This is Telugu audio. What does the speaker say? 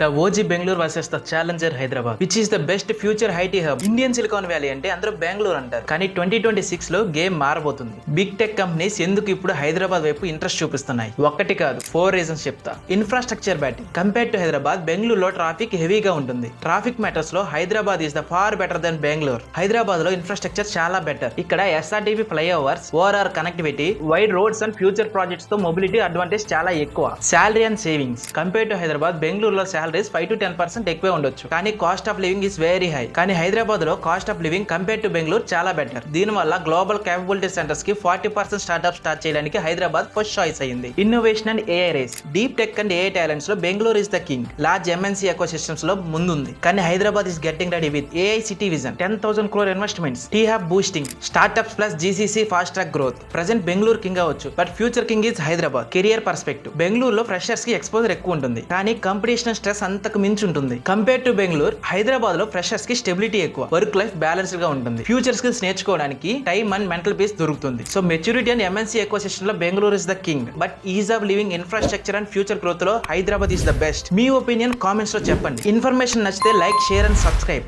The OG Bangalore versus the Challenger Hyderabad, which is the best future IT hub. Indian silicon valley అంటే అందరూ బెంగళూరు అంటారు, కానీ 2026 లో గేమ్ మారబోతుంది. బిగ్ టెక్ కంపెనీస్ ఎందుకు ఇప్పుడు హైదరాబాద్ వైపు ఇంట్రెస్ట్ చూపిస్తున్నాయి? ఒకటి కాదు, 4 రీజన్స్ చెప్తా. Infrastructure batting. Compare to Hyderabad, బెంగళూరులో ట్రాఫిక్ హెవీగా ఉంటుంది. ట్రాఫిక్ మ్యాటర్స్ లో Hyderabad is the far better then Bengaluru. Hyderabad లో ఇన్ఫ్రాస్ట్రక్చర్ చాలా బెటర్. ఇక్కడ SRTP flyovers, ORR connectivity, wide roads and future projects తో మొబిలిటీ అడ్వాంటేజ్ చాలా ఎక్కువ. Salary and savings. Compare to Hyderabad, బెంగళూరులో సాలరీస్ 5 to 10% ఎక్కువే ఉండొచ్చు, కానీ cost of living is very high. కానీ హైదరాబాద్ లో cost of living compare to Bengaluru చాలా బెటర్. దీని వల్ల గ్లోబల్ క్యాపబిలిటీ సెంటర్స్ కి 40% స్టార్ట్అప్ స్టార్ట్ చేయడానికి హైదరాబాద్ ఫస్ట్ చాయిస్ అయింది. Innovation and AI race. Deep tech and AI talents లో Bengaluru is the king. Large MNC ecosystems లో ముందుంది. కానీ Hyderabad is getting ready with AI city vision, 10,000 crore investments, T-Hub boosting, startups plus GCC fast track growth. Present Bengaluru king అవ్వచ్చు, but future king is Hyderabad. Career perspective. బెంగళూరులో ఫ్రెషర్స్ కి ఎక్స్పోజర్ ఎక్కువ ఉంటుంది, కానీ కాంపిటీషన్ స్ట్రెస్ అంతకు మించి ఉంటుంది. కంపేర్ టు బెంగళూరు, హైదరాబాద్ లో ఫ్రెషర్స్ కి స్టెబిలిటీ ఎక్కువ, వర్క్ లైఫ్ బ్యాలెన్స్డ్ గా ఉంటుంది. ఫ్యూచర్ స్కిల్స్ నేర్చుకోవడానికి టైం అండ్ మెంటల్ పీస్ దొరుకుతుంది. So maturity and MNC ecosystem లో Bengaluru is the king, but ease of living, infrastructure and future growth లో హైదరాబాద్ ఇస్ ద బెస్ట్. మీ ఒపీనియన్ కామెంట్స్ లో చెప్పండి. ఇన్ఫర్మేషన్ నచ్చితే లైక్, షేర్ అండ్ సబ్స్క్రైబ్.